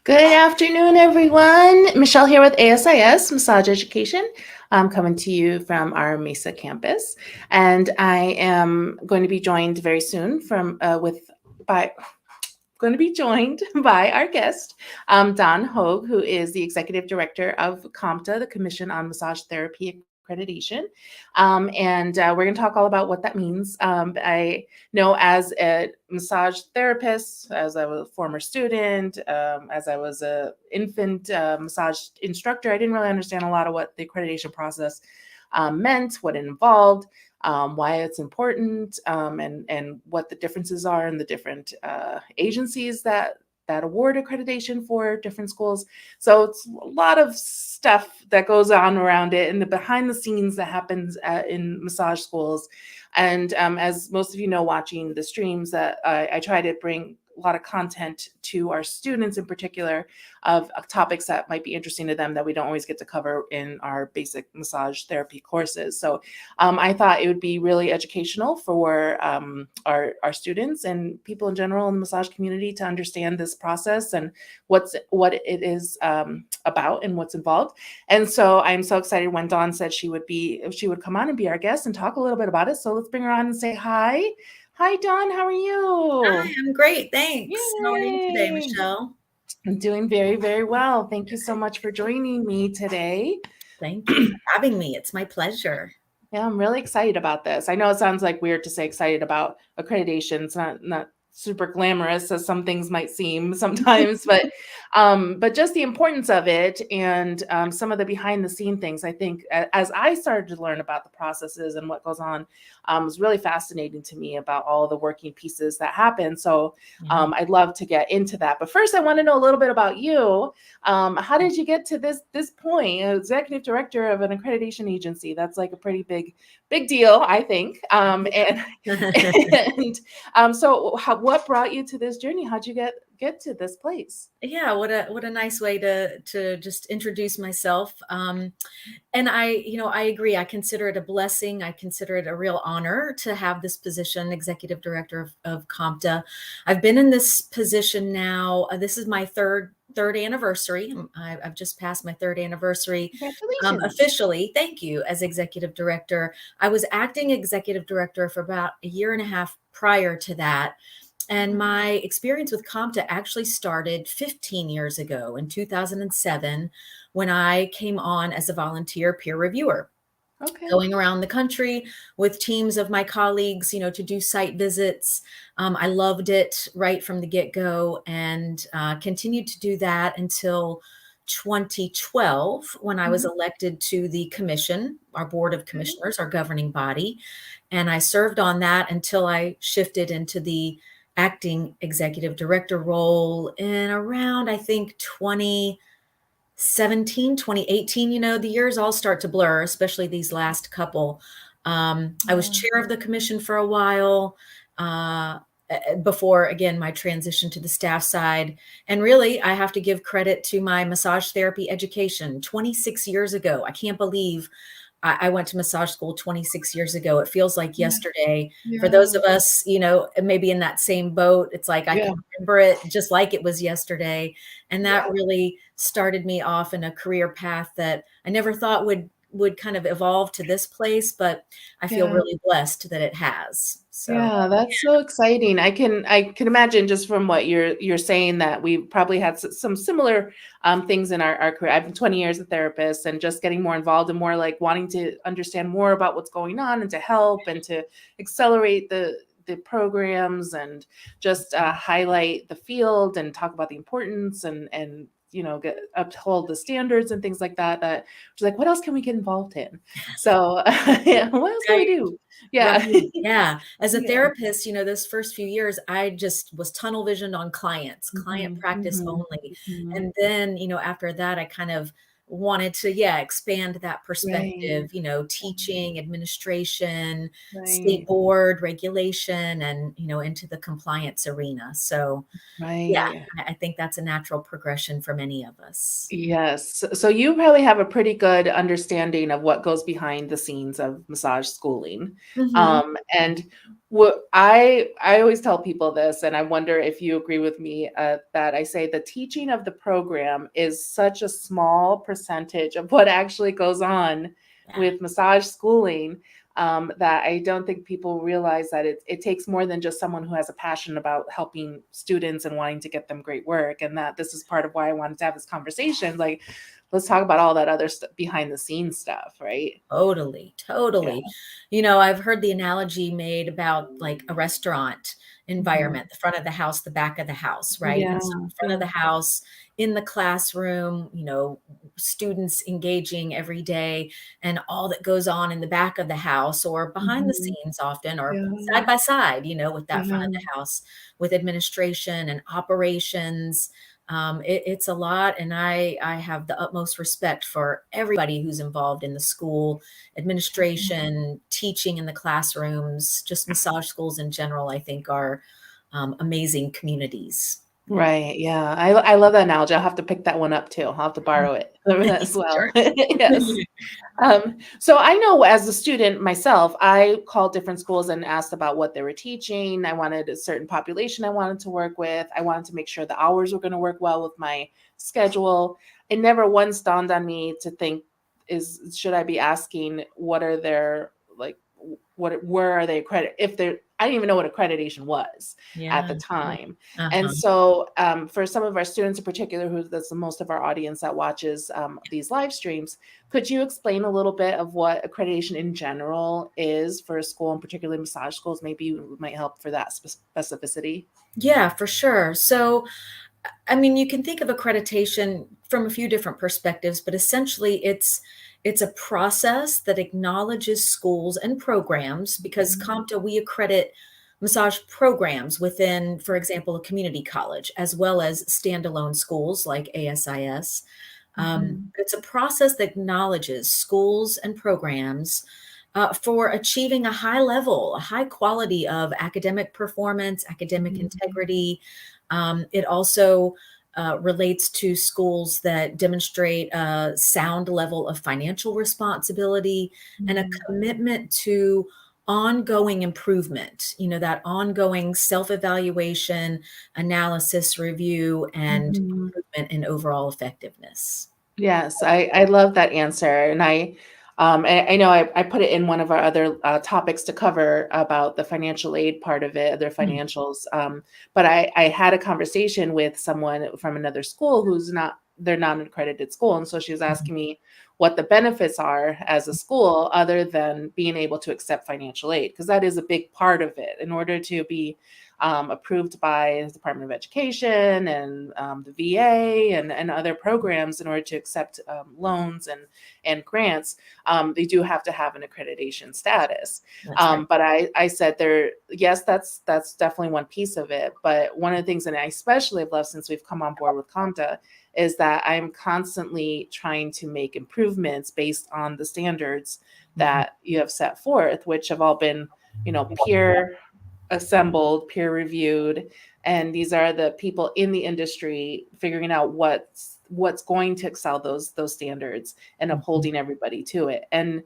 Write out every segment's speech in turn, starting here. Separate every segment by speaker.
Speaker 1: Good afternoon, everyone. Michelle here with ASIS, Massage Education. I'm coming to you from our Mesa campus, and I am going to be joined very soon by our guest, Dawn Hogue, who is the Executive Director of COMTA, the Commission on Massage Therapy Accreditation. We're going to talk all about what that means. I know as a massage therapist, as I was a former student, as I was an infant massage instructor, I didn't really understand a lot of what the accreditation process meant, what it involved, why it's important, and what the differences are in the different agencies that award accreditation for different schools. So it's a lot of stuff that goes on around it and the behind the scenes that happens in massage schools. And as most of you know, watching the streams, that I try to bring a lot of content to our students in particular of topics that might be interesting to them that we don't always get to cover in our basic massage therapy courses. So I thought it would be really educational for our students and people in general in the massage community to understand this process and what it is about and what's involved. And so I'm so excited when Dawn said she would come on and be our guest and talk a little bit about it. So let's bring her on and say hi. Hi, Dawn. How are you?
Speaker 2: Hi, I'm great. Thanks.
Speaker 1: Yay.
Speaker 2: How are you today, Michelle?
Speaker 1: I'm doing very, very well. Thank you so much for joining me today.
Speaker 2: Thank you for having me. It's my pleasure.
Speaker 1: Yeah, I'm really excited about this. I know it sounds like weird to say excited about accreditation. It's not super glamorous as some things might seem sometimes, but just the importance of it and some of the behind the scene things. I think as I started to learn about the processes and what goes on, was really fascinating to me about all the working pieces that happen. So I'd love to get into that. But first, I want to know a little bit about you. How did you get to this point? Executive director of an accreditation agency. That's like a pretty big deal, I think. So what brought you to this journey? How'd you get to this place?
Speaker 2: Yeah, what a nice way to just introduce myself. And I agree. I consider it a blessing. I consider it a real honor to have this position, executive director of COMTA. I've been in this position now. This is my third anniversary. I've just passed my third anniversary officially. Thank you. As executive director, I was acting executive director for about a year and a half prior to that. And my experience with COMTA actually started 15 years ago in 2007 when I came on as a volunteer peer reviewer. Okay. Going around the country with teams of my colleagues, to do site visits. I loved it right from the get-go and continued to do that until 2012 when I was elected to the commission, our board of commissioners, our governing body. And I served on that until I shifted into the acting executive director role in around, I think, 2017, 2018, the years all start to blur, especially these last couple. I was chair of the commission for a while before, again, my transition to the staff side. And really, I have to give credit to my massage therapy education 26 years ago. I can't believe I went to massage school 26 years ago. It feels like
Speaker 1: Yeah.
Speaker 2: yesterday. For those
Speaker 1: Yeah.
Speaker 2: of us, maybe in that same boat, it's like I
Speaker 1: Yeah.
Speaker 2: can remember it just like it was yesterday. And that
Speaker 1: Yeah.
Speaker 2: really started me off in a career path that I never thought would kind of evolve to this place, but I feel
Speaker 1: Yeah.
Speaker 2: really blessed that it has. So,
Speaker 1: Yeah, that's so exciting. I can imagine just from what you're saying that we probably had some similar things in our career. I've been 20 years a therapist and just getting more involved and more like wanting to understand more about what's going on and to help and to accelerate the programs and just highlight the field and talk about the importance and uphold the standards and things like that. That was like, what else can we get involved in? So yeah, what else can we
Speaker 2: right.
Speaker 1: do? Yeah.
Speaker 2: Right. Yeah. As a
Speaker 1: Yeah.
Speaker 2: therapist, those first few years, I just was tunnel visioned on clients, client
Speaker 1: Mhm,
Speaker 2: practice
Speaker 1: mhm,
Speaker 2: only.
Speaker 1: mhm.
Speaker 2: And then, after that, I kind of wanted to, yeah, expand that
Speaker 1: Right,
Speaker 2: perspective, teaching, administration, state
Speaker 1: right,
Speaker 2: board regulation, and, into the compliance arena. So, yeah,
Speaker 1: right.
Speaker 2: I think that's a natural progression for many of us.
Speaker 1: Yes. So you probably have a pretty good understanding of what goes behind the scenes of massage schooling.
Speaker 2: Hmm.
Speaker 1: And what I always tell people this, and I wonder if you agree with me, that I say the teaching of the program is such a small percentage of what actually goes on
Speaker 2: Yeah.
Speaker 1: with massage schooling. That I don't think people realize that it takes more than just someone who has a passion about helping students and wanting to get them great work. And that this is part of why I wanted to have this conversation. Like, let's talk about all that other stuff behind the scenes stuff, right?
Speaker 2: Totally,
Speaker 1: Yeah.
Speaker 2: totally. I've heard the analogy made about like a restaurant
Speaker 1: Mhm.
Speaker 2: environment, the front of the house, the back of the house, right?
Speaker 1: Yeah.
Speaker 2: And so the front of
Speaker 1: Yeah.
Speaker 2: the house, in the classroom, students engaging every day, and all that goes on in the back of the house or behind the
Speaker 1: Mhm.
Speaker 2: scenes often, or
Speaker 1: Yeah.
Speaker 2: side by side, with that front of
Speaker 1: Yeah.
Speaker 2: the house, with administration and operations. It's a lot, and I have the utmost respect for everybody who's involved in the school administration, teaching in the classrooms, just massage schools in general. I think are amazing communities. Yeah.
Speaker 1: Right, yeah. I love that analogy. I'll have to pick that one up too. I'll have to borrow it as well.
Speaker 2: Sure.
Speaker 1: Yes. So I know as a student myself, I called different schools and asked about what they were teaching. I wanted a certain population I wanted to work with. I wanted to make sure the hours were going to work well with my schedule. It never once dawned on me to think is should I be asking what are their like where are they accredited if they're I didn't even know what accreditation was at
Speaker 2: Yeah.
Speaker 1: the time. And
Speaker 2: Uh-huh.
Speaker 1: so for some of our students in particular, who that's the most of our audience that watches these live streams, could you explain a little bit of what accreditation in general is for a school, and particularly massage schools? Maybe you might help for that specificity.
Speaker 2: Yeah, for sure. So, I mean, you can think of accreditation from a few different perspectives, but essentially it's a process that acknowledges schools and programs because
Speaker 1: Mhm,
Speaker 2: COMTA, we accredit massage programs within, for example, a community college, as well as standalone schools like ASIS.
Speaker 1: mhm,
Speaker 2: It's a process that acknowledges schools and programs for achieving a high level, a high quality of academic performance, academic
Speaker 1: mhm,
Speaker 2: integrity. It also relates to schools that demonstrate a sound level of financial responsibility and a
Speaker 1: mhm,
Speaker 2: commitment to ongoing improvement, that ongoing self-evaluation, analysis, review, and
Speaker 1: mhm.
Speaker 2: improvement in overall effectiveness.
Speaker 1: Yes, I love that answer, and I know I put it in one of our other topics to cover about the financial aid part of it, their
Speaker 2: Mm,
Speaker 1: financials. But I had a conversation with someone from another school who's not they're not an accredited school, and so she was
Speaker 2: mhm,
Speaker 1: asking me what the benefits are as a school other than being able to accept financial aid, because that is a big part of it. In order to be approved by the Department of Education and the VA and other programs in order to accept loans and grants, they do have to have an accreditation status.
Speaker 2: that's right.
Speaker 1: But I said yes, that's definitely one piece of it. But one of the things that I especially have loved since we've come on board with COMTA is that I'm constantly trying to make improvements based on the standards
Speaker 2: Mhm.
Speaker 1: that you have set forth, which have all been, peer assembled, peer reviewed, and these are the people in the industry figuring out what's going to excel those standards and upholding everybody to it. And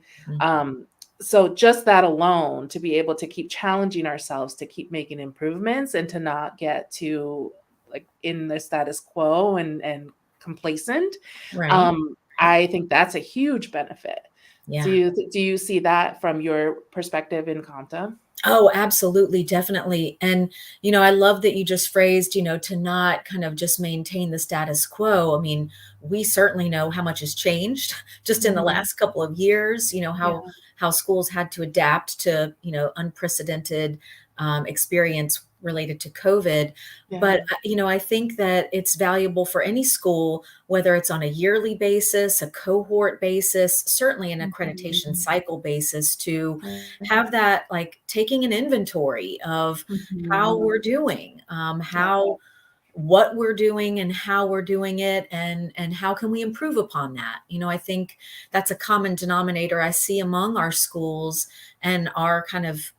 Speaker 1: so just that alone, to be able to keep challenging ourselves, to keep making improvements, and to not get to like in the status quo and complacent,
Speaker 2: Right.
Speaker 1: I think that's a huge benefit.
Speaker 2: Yeah.
Speaker 1: Do you see that from your perspective in COMTA?
Speaker 2: Oh, absolutely, definitely. And, I love that you just phrased, to not kind of just maintain the status quo. I mean, we certainly know how much has changed just in the
Speaker 1: Mhm.
Speaker 2: last couple of years,
Speaker 1: Yeah,
Speaker 2: how schools had to adapt to, unprecedented experience related to COVID.
Speaker 1: yeah.
Speaker 2: But, I think that it's valuable for any school, whether it's on a yearly basis, a cohort basis, certainly an accreditation
Speaker 1: Mhm.
Speaker 2: cycle basis, to
Speaker 1: Right.
Speaker 2: have that, like, taking an inventory of how
Speaker 1: Mhm.
Speaker 2: we're doing,
Speaker 1: Yeah,
Speaker 2: what we're doing and how we're doing it, and how can we improve upon that. I think that's a common denominator I see among our schools, and our kind of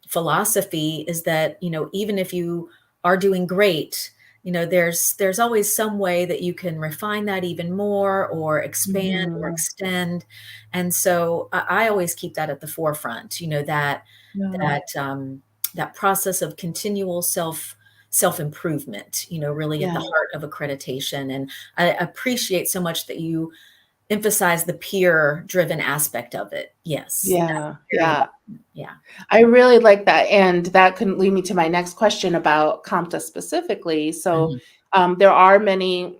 Speaker 2: philosophy is that, even if you are doing great, there's always some way that you can refine that even more, or expand or
Speaker 1: mhm.
Speaker 2: extend. And so I always keep that at the forefront,
Speaker 1: Yeah,
Speaker 2: that that process of continual self improvement, really at the
Speaker 1: yeah,
Speaker 2: heart of accreditation. And I appreciate so much that you emphasize the peer driven aspect of it. Yes, that's
Speaker 1: yeah,
Speaker 2: very
Speaker 1: yeah.
Speaker 2: important. Yeah.
Speaker 1: I really like that, and that can lead me to my next question about COMTA specifically. So,
Speaker 2: Mhm.
Speaker 1: there are many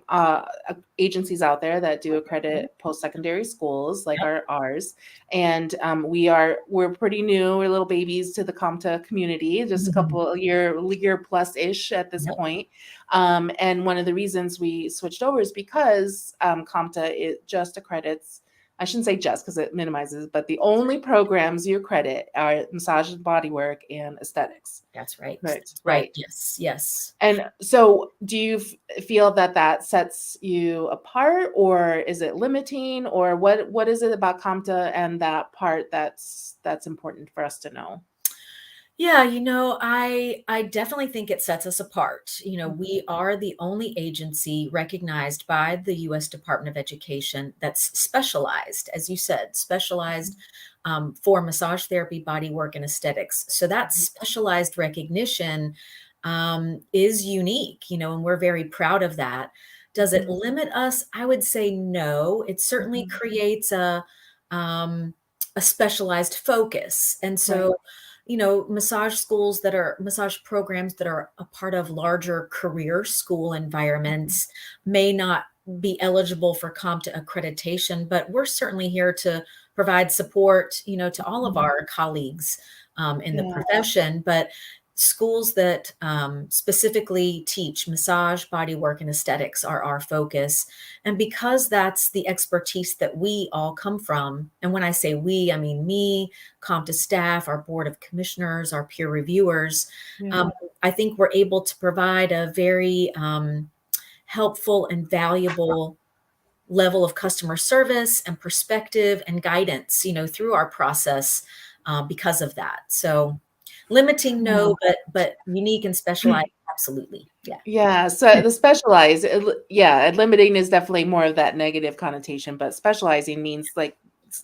Speaker 1: agencies out there that do accredit post-secondary schools like
Speaker 2: Yep.
Speaker 1: ours, and we're pretty new. We're little babies to the COMTA community, just a couple year plus ish at this
Speaker 2: Yep.
Speaker 1: point. And one of the reasons we switched over is because COMTA it just accredits. I shouldn't say just because it minimizes, but the only programs you credit are massage and bodywork and aesthetics.
Speaker 2: That's right.
Speaker 1: Right.
Speaker 2: That's right.
Speaker 1: Right.
Speaker 2: Yes. Yes.
Speaker 1: And so do you feel that that sets you apart, or is it limiting, or what is it about COMTA and that part that's important for us to know?
Speaker 2: Yeah, I definitely think it sets us apart.
Speaker 1: Mhm.
Speaker 2: We are the only agency recognized by the US Department of Education that's specialized, as you said, specialized for massage therapy, body work, and aesthetics. So that specialized recognition is unique, and we're very proud of that. Does it
Speaker 1: Mhm.
Speaker 2: limit us? I would say no. It certainly
Speaker 1: Mhm.
Speaker 2: creates a specialized focus. And
Speaker 1: Right.
Speaker 2: so, massage programs that are a part of larger career school
Speaker 1: Mhm.
Speaker 2: environments may not be eligible for COMTA accreditation, but we're certainly here to provide support, to all of
Speaker 1: Mhm.
Speaker 2: our colleagues in the
Speaker 1: Yeah.
Speaker 2: profession. But schools that specifically teach massage, bodywork, and aesthetics are our focus. And because that's the expertise that we all come from, and when I say we, I mean me, COMTA staff, our board of commissioners, our peer reviewers,
Speaker 1: Yeah.
Speaker 2: um, I think we're able to provide a very helpful and valuable level of customer service and perspective and guidance, through our process because of that. So limiting,
Speaker 1: Yeah.
Speaker 2: no, but unique and specialized, absolutely. Yeah.
Speaker 1: Yeah, so the specialize, yeah, and limiting is definitely more of that negative connotation, but specializing means like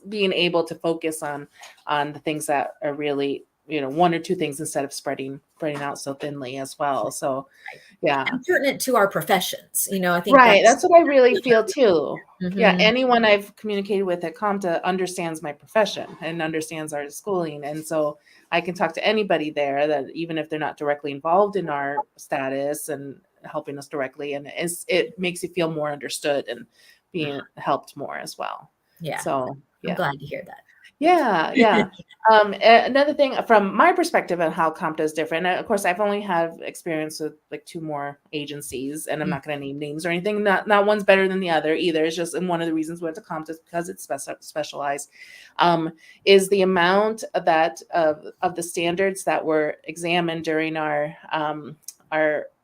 Speaker 1: being able to focus on the things that are really, one or two things instead of spreading out so thinly as well. So,
Speaker 2: Right.
Speaker 1: yeah.
Speaker 2: And pertinent to our professions, I think
Speaker 1: Right,
Speaker 2: that's
Speaker 1: that's what I really feel too. Yeah,
Speaker 2: Mhm.
Speaker 1: anyone I've communicated with at COMTA understands my profession and understands our schooling, and so I can talk to anybody there that even if they're not directly involved in our status and helping us directly, and it makes you feel more understood and being helped more as well.
Speaker 2: Yeah.
Speaker 1: So,
Speaker 2: I'm
Speaker 1: yeah.
Speaker 2: glad to hear that.
Speaker 1: Yeah, yeah. Another thing from my perspective on how COMPTA is different, of course, I've only had experience with like two more agencies, and I'm
Speaker 2: Mm,
Speaker 1: not going to name names or anything. Not one's better than the other either. It's just, and one of the reasons we went to COMPTA is because it's specialized. Um, is the amount of the standards that were examined during our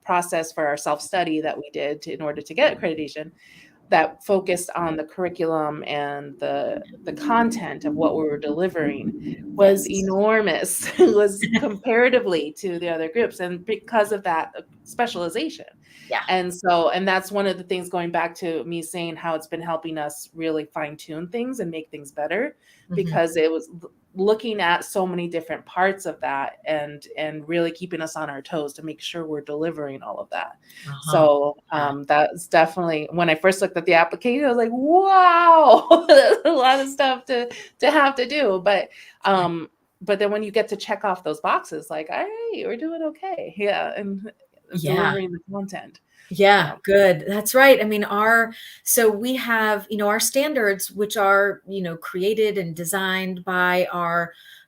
Speaker 1: process for our self study that we did in order to get accreditation, that focused on the curriculum and the content of what we were delivering was
Speaker 2: yes.
Speaker 1: enormous. It was comparatively to the other groups, and because of that specialization.
Speaker 2: Yeah.
Speaker 1: And that's one of the things, going back to me saying how it's been helping us really fine tune things and make things better,
Speaker 2: Mhm.
Speaker 1: because it was looking at so many different parts of that and really keeping us on our toes to make sure we're delivering all of that.
Speaker 2: Uh-huh.
Speaker 1: So
Speaker 2: Yeah.
Speaker 1: that's definitely, when I first looked at the application, I was like, wow, that's a lot of stuff to have to do. But then when you get to check off those boxes, like, all right, we're doing okay. Yeah. And
Speaker 2: Yeah.
Speaker 1: delivering the content.
Speaker 2: Yeah,
Speaker 1: Yeah.
Speaker 2: good. That's right. I mean, so we have, our standards, which are, created and designed by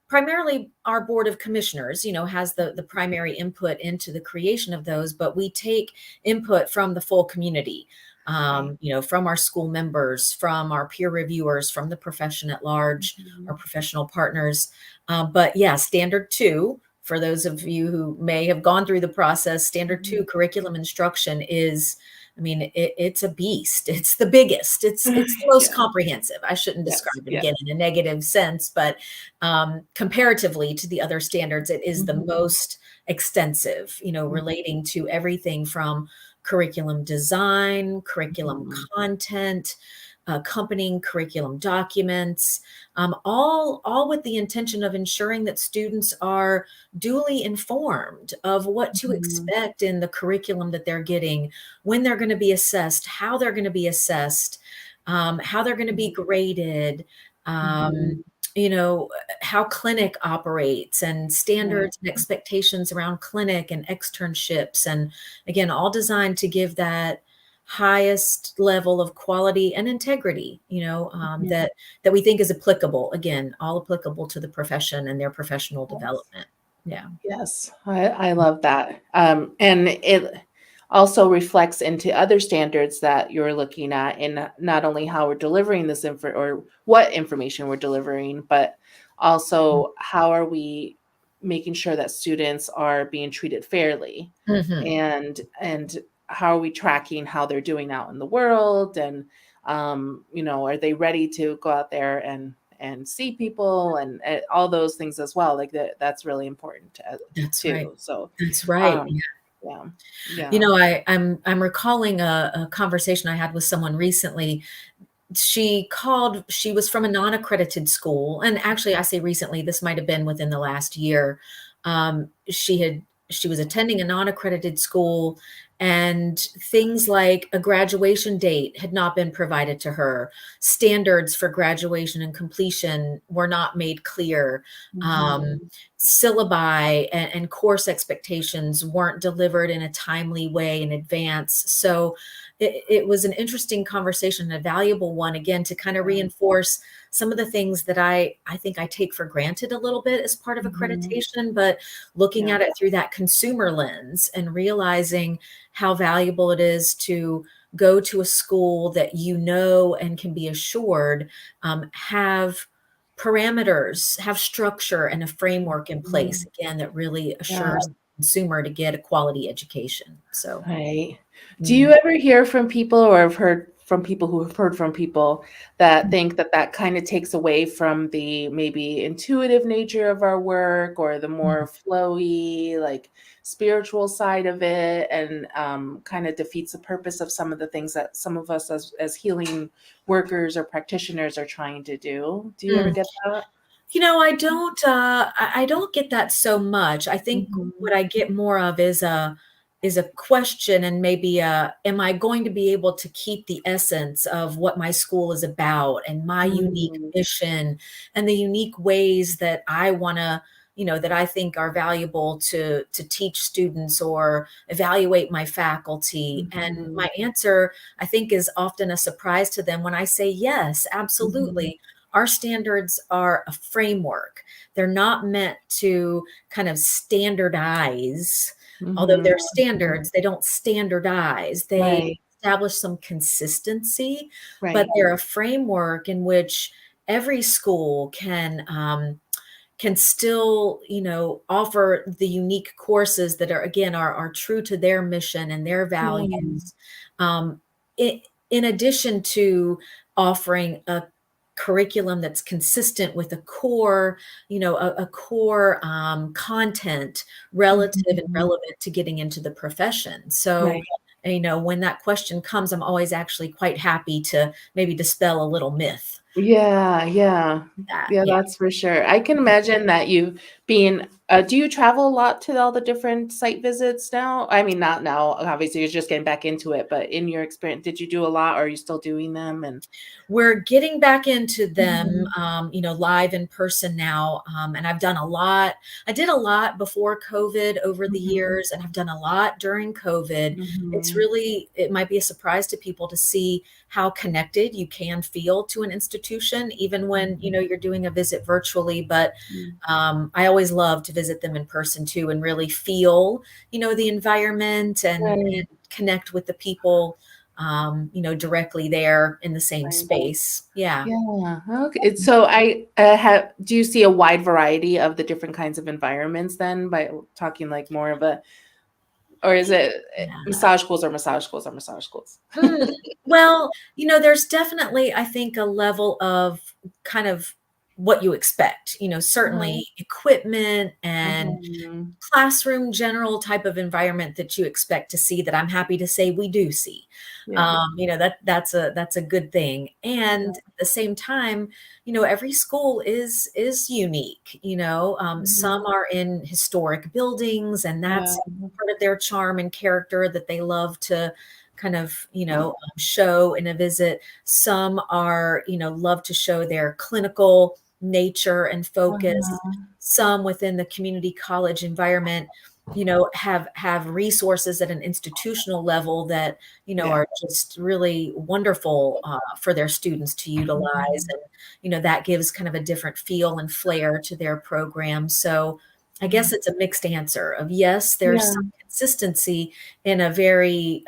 Speaker 2: primarily our board of commissioners, has the primary input into the creation of those, but we take input from the full community,
Speaker 1: Right.
Speaker 2: from our school members, from our peer reviewers, from the profession at large, our
Speaker 1: Mhm.
Speaker 2: professional partners. But yeah, standard two, for those of you who may have gone through the process, standard two
Speaker 1: Mhm.
Speaker 2: curriculum instruction is, I mean, it's a beast. It's the biggest. It's the most
Speaker 1: Yeah.
Speaker 2: comprehensive. I shouldn't
Speaker 1: Yes.
Speaker 2: describe it
Speaker 1: Yeah.
Speaker 2: again in a negative sense, but comparatively to the other standards, it is the
Speaker 1: Mhm.
Speaker 2: most extensive, relating to everything from curriculum design, curriculum
Speaker 1: Mhm.
Speaker 2: content, accompanying curriculum documents, all with the intention of ensuring that students are duly informed of what to
Speaker 1: Mhm.
Speaker 2: expect in the curriculum that they're getting, when they're going to be assessed, how they're going to be assessed, how they're going to be graded, um,
Speaker 1: Mhm.
Speaker 2: you know, how clinic operates, and
Speaker 1: Right.
Speaker 2: standards and expectations around clinic and externships. And again, all designed to give that highest level of quality and integrity,
Speaker 1: Mhm.
Speaker 2: that we think is applicable, again, all applicable to the profession and their professional
Speaker 1: Yes.
Speaker 2: development. Yeah.
Speaker 1: Yes, I love that. And it also reflects into other standards that you're looking at, in not only how we're delivering this info or what information we're delivering, but also how are we making sure that students are being treated fairly,
Speaker 2: Mhm.
Speaker 1: and how are we tracking how they're doing out in the world, and are they ready to go out there and see people, and all those things as well, like that's really important
Speaker 2: That's right.
Speaker 1: too. So
Speaker 2: That's right.
Speaker 1: um yeah.
Speaker 2: You
Speaker 1: Yeah.
Speaker 2: know, I'm recalling a conversation I had with someone recently. She was from a non-accredited school, and actually, I say recently, this might have been within the last year. She was attending a non-accredited school, and things like a graduation date had not been provided to her. Standards for graduation and completion were not made clear. Um,
Speaker 1: Mhm.
Speaker 2: Syllabi and course expectations weren't delivered in a timely way in advance. So it was an interesting conversation, a valuable one, again, to kind of
Speaker 1: Yeah.
Speaker 2: reinforce some of the things that I think I take for granted a little bit as part of
Speaker 1: Mhm.
Speaker 2: accreditation, but looking
Speaker 1: Yeah.
Speaker 2: at it through that consumer lens and realizing how valuable it is to go to a school that and can be assured have parameters, have structure and a framework in place,
Speaker 1: Mhm.
Speaker 2: again, that really
Speaker 1: Yeah.
Speaker 2: assures the consumer to get a quality education. So,
Speaker 1: Right. Do
Speaker 2: mm.
Speaker 1: you ever hear from people, or have heard from people who have heard from people, that think that that kind of takes away from the maybe intuitive nature of our work, or the more flowy, like spiritual side of it, and kind of defeats the purpose of some of the things that some of us as healing workers or practitioners are trying to do? Do you ever
Speaker 2: Mm.
Speaker 1: get that?
Speaker 2: I don't get that so much. I think
Speaker 1: Mhm.
Speaker 2: what I get more of is a question, and maybe am I going to be able to keep the essence of what my school is about and my unique
Speaker 1: Mm.
Speaker 2: mission and the unique ways that I want to, that I think are valuable to teach students or evaluate my faculty. And
Speaker 1: Mhm.
Speaker 2: my answer, I think, is often a surprise to them when I say yes,
Speaker 1: Mhm.
Speaker 2: absolutely. Our standards are a framework. They're not meant to kind of standardize. Although
Speaker 1: Mhm.
Speaker 2: they're standards, they don't standardize. They
Speaker 1: Right.
Speaker 2: establish some consistency, but
Speaker 1: Right.
Speaker 2: they're a framework in which every school can still, offer the unique courses that are, again, are true to their mission and their
Speaker 1: Mm.
Speaker 2: values. Um, in addition to offering a curriculum that's consistent with a core, a core content relative and
Speaker 1: Mhm.
Speaker 2: relevant to getting into the profession. So,
Speaker 1: Right.
Speaker 2: when that question comes, I'm always actually quite happy to maybe dispel a little myth
Speaker 1: Yeah, yeah.
Speaker 2: that,
Speaker 1: Yeah,
Speaker 2: yeah.
Speaker 1: that's for sure. I can imagine that you being do you travel a lot to all the different site visits now? I mean, not now, obviously, you're just getting back into it, but in your experience, did you do a lot, or are you still doing them? And
Speaker 2: We're getting back into them,
Speaker 1: Mhm,
Speaker 2: live in person now. And I've done a lot. I did a lot before COVID over the
Speaker 1: mhm,
Speaker 2: years, and I've done a lot during COVID.
Speaker 1: mhm.
Speaker 2: It might be a surprise to people to see how connected you can feel to an institution, even when,
Speaker 1: Mhm,
Speaker 2: you're doing a visit virtually. But
Speaker 1: mm.
Speaker 2: I always love to visit them in person too and really feel, the environment and
Speaker 1: Right,
Speaker 2: connect with the people directly there in the same
Speaker 1: right.
Speaker 2: space. Yeah.
Speaker 1: Yeah, okay. So I have do you see a wide variety of the different kinds of environments then by talking like more of a or is it
Speaker 2: Yeah.
Speaker 1: massage schools or massage schools or massage schools?
Speaker 2: Mm, well, there's definitely, I think, a level of kind of what you expect,
Speaker 1: Uh-huh.
Speaker 2: certainly equipment and
Speaker 1: Mhm.
Speaker 2: classroom general type of environment that you expect to see that I'm happy to say we do see.
Speaker 1: Yeah,
Speaker 2: That's a good thing. And
Speaker 1: yeah.
Speaker 2: at the same time, every school is unique. Some
Speaker 1: Mhm.
Speaker 2: are in historic buildings, and
Speaker 1: Yeah.
Speaker 2: that's part of their charm and character that they love to kind of, show in a visit. Some are, love to show their clinical nature and focus.
Speaker 1: Uh-huh.
Speaker 2: Some within the community college environment, have resources at an institutional level that,
Speaker 1: Yeah.
Speaker 2: are just really wonderful for their students to utilize.
Speaker 1: Mhm.
Speaker 2: And, that gives kind of a different feel and flair to their program. So I guess
Speaker 1: Mhm.
Speaker 2: it's a mixed answer of yes, there's
Speaker 1: Yeah.
Speaker 2: some consistency in a very,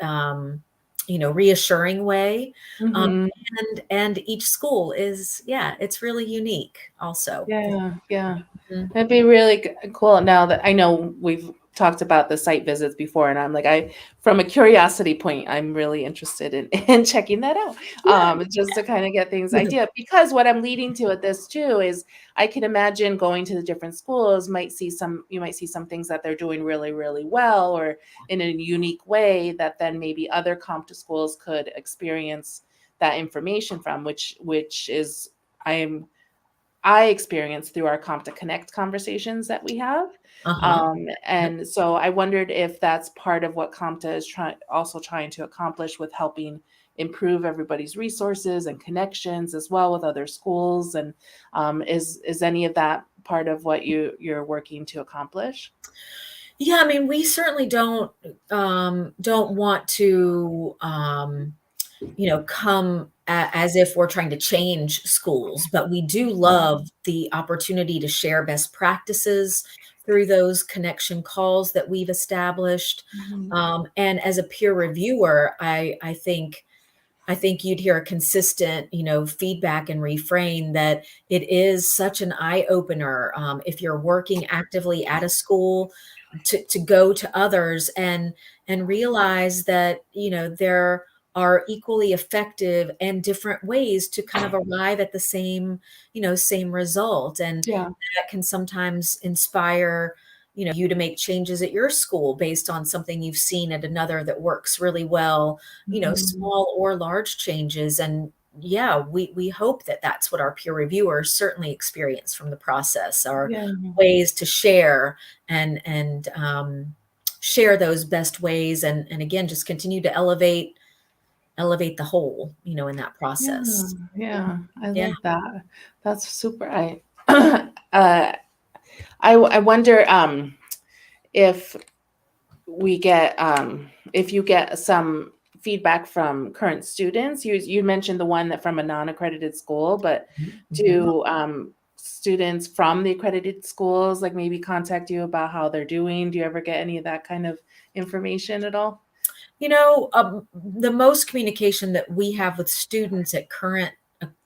Speaker 2: reassuring way. Um,
Speaker 1: Mhm.
Speaker 2: and each school is, yeah, it's really unique also.
Speaker 1: Yeah, yeah.
Speaker 2: Mhm.
Speaker 1: That'd be really cool now that I know we've talked about the site visits before, and I'm like, from a curiosity point, I'm really interested in, in checking that out.
Speaker 2: Yeah.
Speaker 1: Just to kind of get things idea. Because what I'm leading to at this too is I can imagine going to the different schools you might see some things that they're doing really, really well or in a unique way that then maybe other CompTIA schools could experience that information from, which is I'm I experience through our CompTIA Connect conversations that we have.
Speaker 2: Uh-huh. Yep.
Speaker 1: And so I wondered if that's part of what CompTIA is trying to accomplish with helping improve everybody's resources and connections as well with other schools. And is any of that part of what you're working to accomplish?
Speaker 2: Yeah, I mean, we certainly don't want to, come as if we're trying to change schools, but we do love the opportunity to share best practices through those connection calls that we've established.
Speaker 1: Mhm.
Speaker 2: And as a peer reviewer, I think you'd hear a consistent, feedback and refrain that it is such an eye opener, if you're working actively at a school, to go to others and realize that, there are equally effective and different ways to kind of arrive at the same result. And
Speaker 1: Yeah.
Speaker 2: that can sometimes inspire, you to make changes at your school based on something you've seen at another that works really well,
Speaker 1: Mhm.
Speaker 2: small or large changes. And yeah, we hope that that's what our peer reviewers certainly experience from the process, are
Speaker 1: Yeah.
Speaker 2: ways to share and share those best ways, and again, just continue to elevate the whole, in that
Speaker 1: Yeah.
Speaker 2: process.
Speaker 1: Yeah. I
Speaker 2: Yeah.
Speaker 1: like that. That's super. Uh, I wonder if we get if you get some feedback from current students. You mentioned the one that from a non-accredited school, but
Speaker 2: Mhm.
Speaker 1: do students from the accredited schools like maybe contact you about how they're doing? Do you ever get any of that kind of information at all?
Speaker 2: The most communication that we have with students at current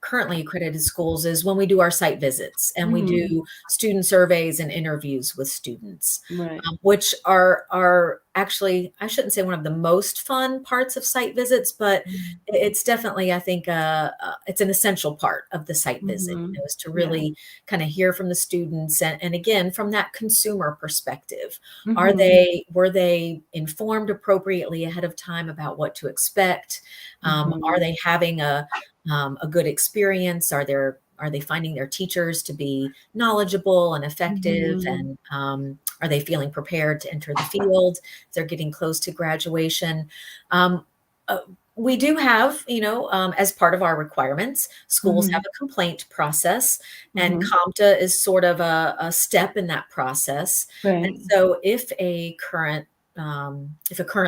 Speaker 2: currently accredited schools is when we do our site visits and we
Speaker 1: Mhm.
Speaker 2: do student surveys and interviews with students,
Speaker 1: Right.
Speaker 2: which are actually, I shouldn't say one of the most fun parts of site visits, but
Speaker 1: Mhm.
Speaker 2: it's definitely, I think, it's an essential part of the site visit,
Speaker 1: Mhm.
Speaker 2: is to
Speaker 1: Yeah.
Speaker 2: really kind of hear from the students. And again, from that consumer perspective,
Speaker 1: Mhm.
Speaker 2: were they informed appropriately ahead of time about what to expect? Are
Speaker 1: Mhm.
Speaker 2: they having a good experience? Are they finding their teachers to be knowledgeable and effective?
Speaker 1: Mhm.
Speaker 2: And are they feeling prepared to enter the field? They're getting close to graduation. Um, uh, we do have, as part of our requirements, schools have
Speaker 1: Mhm.
Speaker 2: a complaint process, and
Speaker 1: Mhm.
Speaker 2: COMTA is sort of a step in that process. And
Speaker 1: Right.
Speaker 2: so if a current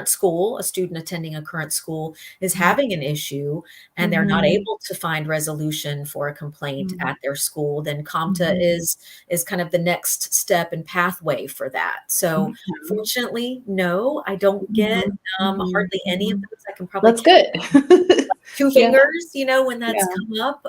Speaker 2: school, a student attending a current school is having an issue and they're not
Speaker 1: Mhm.
Speaker 2: able to find resolution for a complaint
Speaker 1: Mhm.
Speaker 2: at their school, then COMTA
Speaker 1: Mhm.
Speaker 2: is kind of the next step and pathway for that. So
Speaker 1: Okay.
Speaker 2: fortunately, no, I don't get
Speaker 1: Mhm. Mhm.
Speaker 2: hardly any of
Speaker 1: Mhm.
Speaker 2: those. I can probably
Speaker 1: That's
Speaker 2: count
Speaker 1: good.
Speaker 2: two
Speaker 1: Yeah.
Speaker 2: fingers, when that's
Speaker 1: Yeah.
Speaker 2: come up.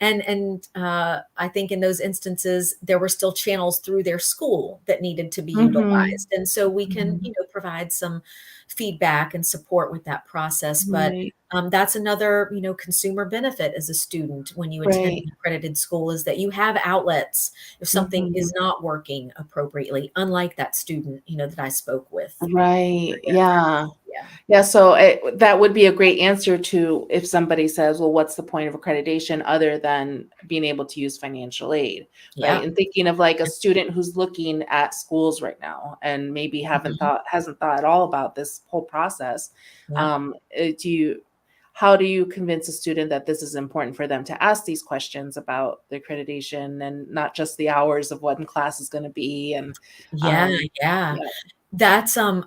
Speaker 2: And I think in those instances, there were still channels through their school that needed to be
Speaker 1: Mhm.
Speaker 2: utilized. And so we can,
Speaker 1: Mhm.
Speaker 2: provide some feedback and support with that process. But
Speaker 1: Right.
Speaker 2: that's another, consumer benefit as a student when you attend
Speaker 1: Right.
Speaker 2: an accredited school, is that you have outlets if something is
Speaker 1: Mhm.
Speaker 2: not working appropriately, unlike that student, that I spoke with.
Speaker 1: Right.
Speaker 2: Yeah.
Speaker 1: Yeah.
Speaker 2: Yeah.
Speaker 1: Yeah, so that would be a great answer to if somebody says, "Well, what's the point of accreditation other than being able to use financial aid?" Right?
Speaker 2: Yeah.
Speaker 1: And thinking of like a student who's looking at schools right now and maybe
Speaker 2: Mhm.
Speaker 1: hasn't thought at all about this whole process.
Speaker 2: Yeah.
Speaker 1: Do you how do you convince a student that this is important for them to ask these questions about the accreditation and not just the hours of what class is going to be and
Speaker 2: Yeah,
Speaker 1: um,
Speaker 2: yeah.
Speaker 1: yeah.
Speaker 2: That's, and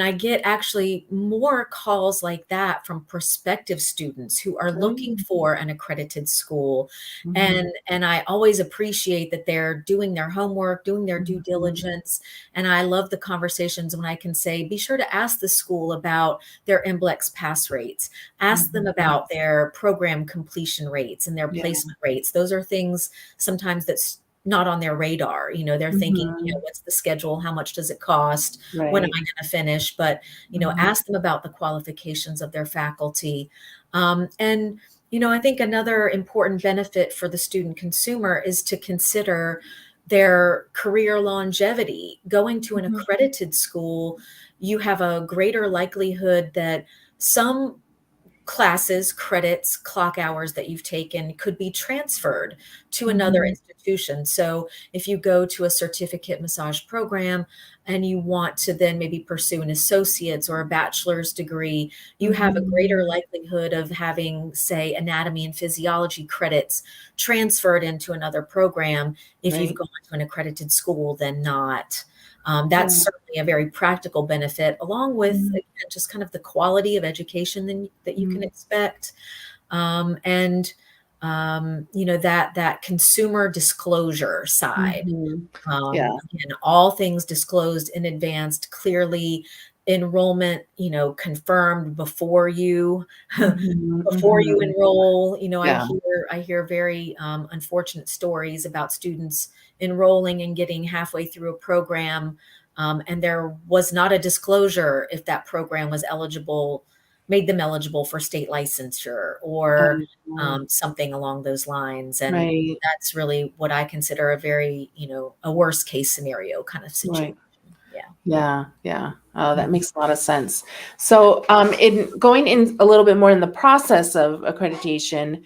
Speaker 2: I get actually more calls like that from prospective students who are looking
Speaker 1: Mm,
Speaker 2: for an accredited school.
Speaker 1: mhm,
Speaker 2: And I always appreciate that they're doing their homework, doing their due
Speaker 1: mhm,
Speaker 2: diligence. And I love the conversations when I can say, be sure to ask the school about their NBLEX pass rates, ask them
Speaker 1: mhm.
Speaker 2: about their program completion rates and their
Speaker 1: Yeah.
Speaker 2: placement rates. Those are things sometimes that's not on their radar. They're thinking,
Speaker 1: Mhm.
Speaker 2: what's the schedule? How much does it cost? When am
Speaker 1: Right.
Speaker 2: I going to finish? But,
Speaker 1: Mhm.
Speaker 2: ask them about the qualifications of their faculty. And I think another important benefit for the student consumer is to consider their career longevity. Going to an
Speaker 1: Mhm.
Speaker 2: accredited school, you have a greater likelihood that some classes, credits, clock hours that you've taken could be transferred to another
Speaker 1: Mhm.
Speaker 2: institution. So if you go to a certificate massage program and you want to then maybe pursue an associate's or a bachelor's degree, you have a greater
Speaker 1: Mhm.
Speaker 2: likelihood of having, say, anatomy and physiology credits transferred into another program if you've
Speaker 1: Right.
Speaker 2: gone to an accredited school than not.
Speaker 1: Yeah.
Speaker 2: That's certainly a very practical benefit, along with,
Speaker 1: Mhm.
Speaker 2: again, just kind of the quality of education that you can
Speaker 1: Mhm.
Speaker 2: expect. And that consumer disclosure side.
Speaker 1: Mhm. Yeah.
Speaker 2: Again, all things disclosed in advance, clearly enrollment, confirmed before you
Speaker 1: Mhm.
Speaker 2: before you
Speaker 1: Mhm.
Speaker 2: enroll. I
Speaker 1: Yeah.
Speaker 2: hear very unfortunate stories about students enrolling and getting halfway through a program, and there was not a disclosure if that program was eligible, made them eligible for state licensure or
Speaker 1: Oh,
Speaker 2: something along those lines. And
Speaker 1: right.
Speaker 2: that's really what I consider a very, a worst case scenario kind of situation.
Speaker 1: Right.
Speaker 2: Yeah.
Speaker 1: Yeah, yeah. Oh, that
Speaker 2: Mhm.
Speaker 1: makes a lot of sense. So, in going in a little bit more in the process of accreditation,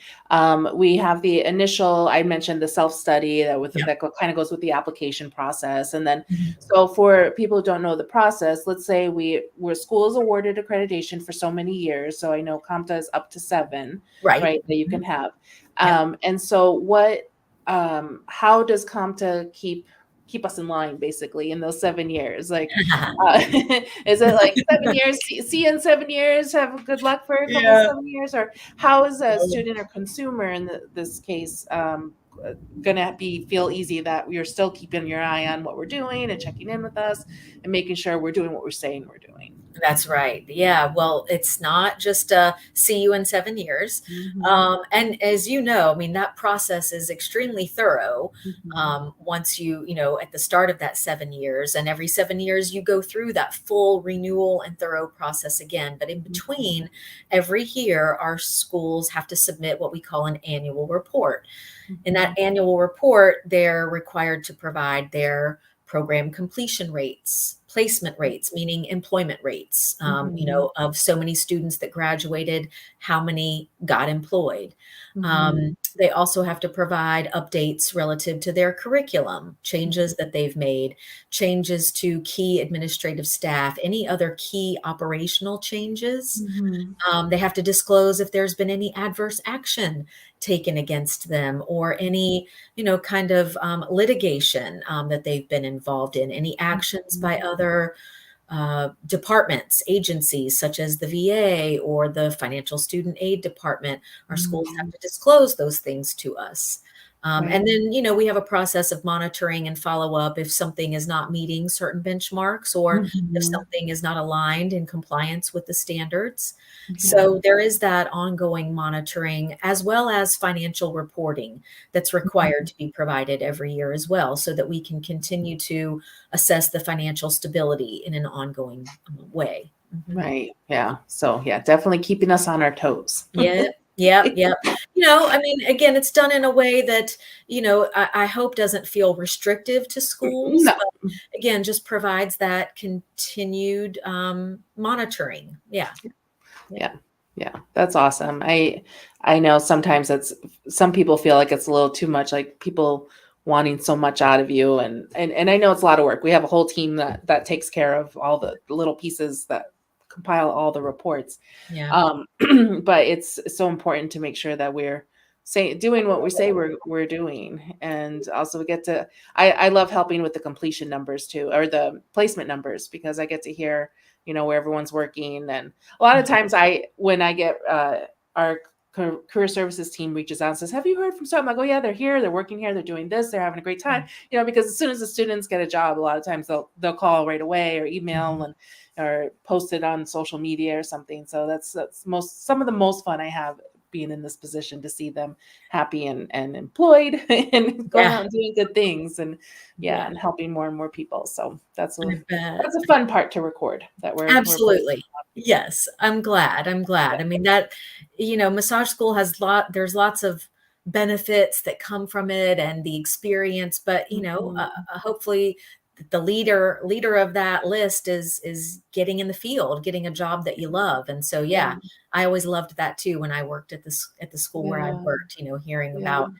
Speaker 1: we have the initial. I mentioned the self study
Speaker 2: Yeah.
Speaker 1: that kind of goes with the application process, and then
Speaker 2: Mhm.
Speaker 1: so for people who don't know the process, let's say where school is awarded accreditation for so many years. So I know COMTA is up to 7,
Speaker 2: Right.
Speaker 1: right? That you can
Speaker 2: Mhm.
Speaker 1: have,
Speaker 2: Yep.
Speaker 1: and so how does COMTA keep us in line basically in those 7 years? Like, is it like 7 years, see you in 7 years, have good luck for a couple of
Speaker 2: Yeah.
Speaker 1: 7 years? Or how is a student or consumer in this case, gonna feel easy that you're still keeping your eye on what we're doing and checking in with us and making sure we're doing what we're saying we're doing?
Speaker 2: That's right. Yeah. Well, it's not just see you in 7 years.
Speaker 1: Mhm.
Speaker 2: And as you know, I mean, that process is extremely thorough.
Speaker 1: Mhm.
Speaker 2: Once at the start of that 7 years, and every 7 years, you go through that full renewal and thorough process again. But in
Speaker 1: Mhm.
Speaker 2: between, every year, our schools have to submit what we call an annual report. In that
Speaker 1: Mhm.
Speaker 2: annual report, they're required to provide their program completion rates, placement rates, meaning employment rates,
Speaker 1: Mhm.
Speaker 2: of so many students that graduated, how many got employed.
Speaker 1: Mhm.
Speaker 2: They also have to provide updates relative to their curriculum, changes that they've made, changes to key administrative staff, any other key operational changes.
Speaker 1: Mhm.
Speaker 2: They have to disclose if there's been any adverse action taken against them, or any, kind of litigation that they've been involved in, any actions
Speaker 1: Mhm.
Speaker 2: by other departments, agencies such as the VA or the Financial Student Aid Department. Our schools have
Speaker 1: Mhm.
Speaker 2: to disclose those things to us.
Speaker 1: Right.
Speaker 2: And then, we have a process of monitoring and follow up if something is not meeting certain benchmarks, or if
Speaker 1: Mhm.
Speaker 2: something is not aligned in compliance with the standards.
Speaker 1: Yeah.
Speaker 2: So there is that ongoing monitoring, as well as financial reporting that's required to be provided every year as well, so that we can continue to assess the financial stability in an ongoing way. Mhm.
Speaker 1: Right. Yeah. So yeah, definitely keeping us on our toes.
Speaker 2: Yeah. Yep, yep. I mean, again, it's done in a way that, I hope doesn't feel restrictive to schools,
Speaker 1: No.
Speaker 2: but again, just provides that continued monitoring. Yeah. Yeah.
Speaker 1: Yeah. Yeah. That's awesome. I know sometimes some people feel like it's a little too much, like people wanting so much out of you, and I know it's a lot of work. We have a whole team that takes care of all the little pieces that compile all the reports.
Speaker 2: Yeah.
Speaker 1: Um, but it's so important to make sure that we're doing what we say we're doing. And also we get to, I love helping with the completion numbers too, or the placement numbers, because I get to hear, where everyone's working. And a lot of times when I get, our career services team reaches out and says, have you heard from so? I'm like, oh yeah, they're here, they're working here, they're doing this, they're having a great time. Because as soon as the students get a job, a lot of times they'll call right away or email,
Speaker 2: Mhm.
Speaker 1: and or post it on social media or something. So that's some of the most fun I have being in this position, to see them happy and employed and going
Speaker 2: Yeah.
Speaker 1: out and doing good things, and yeah,
Speaker 2: Yeah.
Speaker 1: and helping more and more people. So that's a
Speaker 2: I bet.
Speaker 1: that's a fun part to record, that we're blessed with
Speaker 2: Absolutely.
Speaker 1: a lot of people.
Speaker 2: Yes, I'm glad, I'm glad. I mean, massage school there's lots of benefits that come from it and the experience, but,
Speaker 1: Mhm.
Speaker 2: hopefully the leader of that list is getting in the field, getting a job that you love, and so,
Speaker 1: Yeah,
Speaker 2: yeah, I always loved that too when I worked at the school where I
Speaker 1: yeah,
Speaker 2: worked, hearing
Speaker 1: yeah,
Speaker 2: about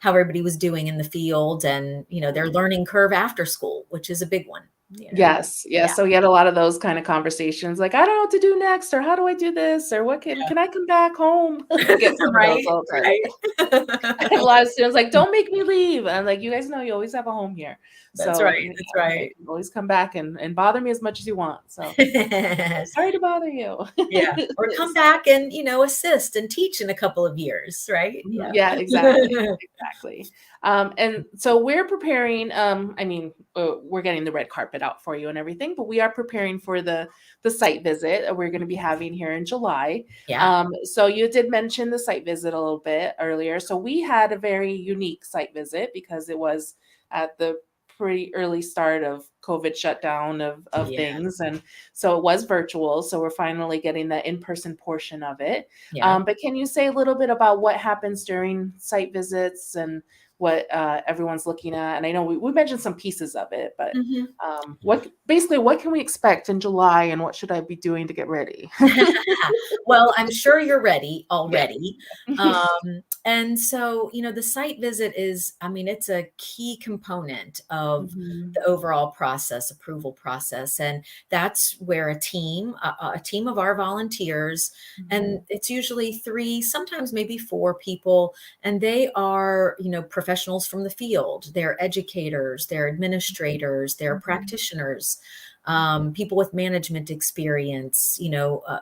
Speaker 2: how everybody was doing in the field, and, their
Speaker 1: yeah.
Speaker 2: learning curve after school, which is a big one, you know?
Speaker 1: Yes, yes.
Speaker 2: Yeah.
Speaker 1: So we had a lot of those kind of conversations, like, "I don't know what to do next," or, "How do I do this?" or, "What can I come back home?" I get some of those
Speaker 2: Right,
Speaker 1: all the time. I have a
Speaker 2: right.
Speaker 1: lot of students like, "Don't make me leave." I'm like, "You guys know you always have a home here.
Speaker 2: That's
Speaker 1: So,
Speaker 2: right, that's
Speaker 1: you
Speaker 2: right.
Speaker 1: can always come back and bother me as much as you want. So, sorry to bother you."
Speaker 2: Yeah, or come back and, assist and teach in a couple of years, right?
Speaker 1: Mhm.
Speaker 2: Yeah.
Speaker 1: Yeah, exactly, exactly. And so we're preparing, I mean, we're getting the red carpet out for you and everything, but we are preparing for the site visit that we're gonna be having here in July.
Speaker 2: Yeah,
Speaker 1: So you did mention the site visit a little bit earlier. So we had a very unique site visit because it was at the pretty early start of COVID shutdown of
Speaker 2: yeah,
Speaker 1: things, and so it was virtual, so we're finally getting the in-person portion of it.
Speaker 2: yeah.
Speaker 1: But can you say a little bit about what happens during site visits, and what everyone's looking at? And I know we mentioned some pieces of it, but
Speaker 2: Mhm.
Speaker 1: what can we expect in July, and what should I be doing to get ready?
Speaker 2: Well, I'm sure you're ready
Speaker 1: Yeah.
Speaker 2: already. And so, the site visit I mean, it's a key component of
Speaker 1: Mhm.
Speaker 2: the overall approval process. And that's where a team of our volunteers,
Speaker 1: Mhm.
Speaker 2: and it's usually three, sometimes maybe four people, and they are, professionals from the field. They're educators, they're administrators, they're
Speaker 1: Mhm.
Speaker 2: practitioners, people with management experience,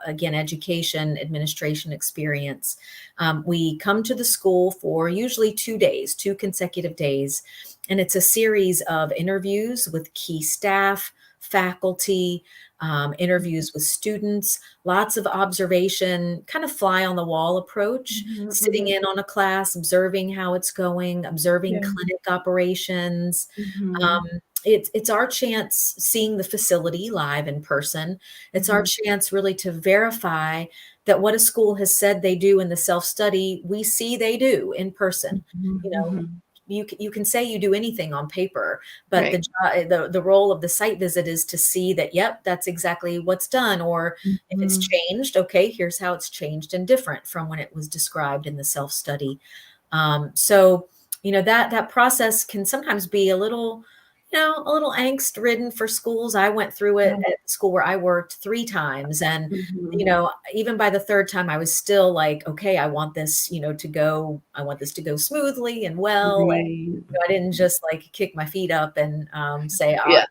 Speaker 2: again, education, administration experience. We come to the school for usually 2 days, 2 consecutive days, and it's a series of interviews with key staff, faculty, interviews with students, lots of observation, kind of fly on the wall approach,
Speaker 1: Mhm,
Speaker 2: sitting
Speaker 1: mhm.
Speaker 2: in on a class, observing how it's going, observing
Speaker 1: Yeah.
Speaker 2: clinic operations.
Speaker 1: Mhm.
Speaker 2: It's our chance seeing the facility live in person. It's our
Speaker 1: Mhm.
Speaker 2: chance really to verify that what a school has said they do in the self-study, we see they do in person.
Speaker 1: Mhm,
Speaker 2: You know,
Speaker 1: mhm.
Speaker 2: you can say you do anything on paper, but
Speaker 1: Right.
Speaker 2: the role of the site visit is to see that, yep, that's exactly what's done. Or if it's
Speaker 1: Mhm.
Speaker 2: changed, okay, here's how it's changed and different from when it was described in the self-study. So, that process can sometimes be a little, a little angst ridden for schools. I went through it
Speaker 1: Yeah.
Speaker 2: at the school where I worked 3 times. And,
Speaker 1: Mhm.
Speaker 2: even by the third time, I was still like, okay, I want this, I want this to go smoothly and well. And,
Speaker 1: Right.
Speaker 2: I didn't just like kick my feet up and say,
Speaker 1: Yeah.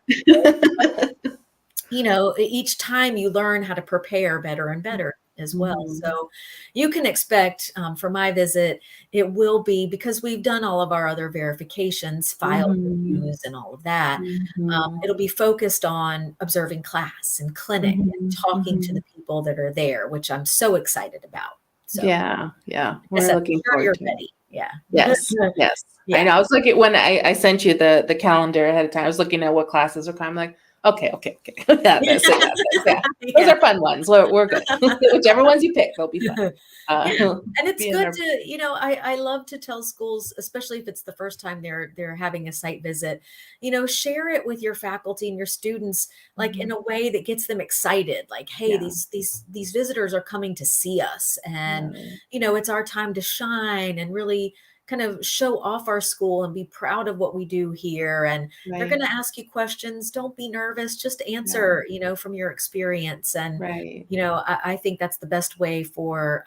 Speaker 2: each time you learn how to prepare better and better as well.
Speaker 1: Mhm.
Speaker 2: So you can expect for my visit, it will be, because we've done all of our other verifications, file
Speaker 1: Mhm.
Speaker 2: reviews, and all of that.
Speaker 1: Mhm.
Speaker 2: It'll be focused on observing class and clinic and
Speaker 1: Mhm.
Speaker 2: talking to the
Speaker 1: Mhm.
Speaker 2: people that are there, which I'm so excited about. So,
Speaker 1: Yeah, yeah,
Speaker 2: like I
Speaker 1: we're
Speaker 2: said, I'm
Speaker 1: looking
Speaker 2: sure
Speaker 1: forward
Speaker 2: you're
Speaker 1: to it.
Speaker 2: ready. Yeah.
Speaker 1: Yes, yes. I
Speaker 2: Yeah.
Speaker 1: know, I was looking when I sent you the calendar ahead of time, I was looking at what classes are coming, I'm like, "Okay, okay, okay." Yeah, that's it, yeah. Those
Speaker 2: Yeah.
Speaker 1: are fun ones, we're good. Whichever ones you pick, they'll be fun.
Speaker 2: Yeah, and it's
Speaker 1: Be in
Speaker 2: good
Speaker 1: our
Speaker 2: to, I love to tell schools, especially if it's the first time they're having a site visit, share it with your faculty and your students, like in
Speaker 1: Mhm.
Speaker 2: a way that gets them excited. Like, hey,
Speaker 1: Yeah,
Speaker 2: these visitors are coming to see us, and
Speaker 1: right,
Speaker 2: it's our time to shine and really kind of show off our school and be proud of what we do here. And they're going
Speaker 1: right,
Speaker 2: to ask you questions. Don't be nervous. Just
Speaker 1: yeah,
Speaker 2: answer, from your experience. And
Speaker 1: right.
Speaker 2: I think that's the best way for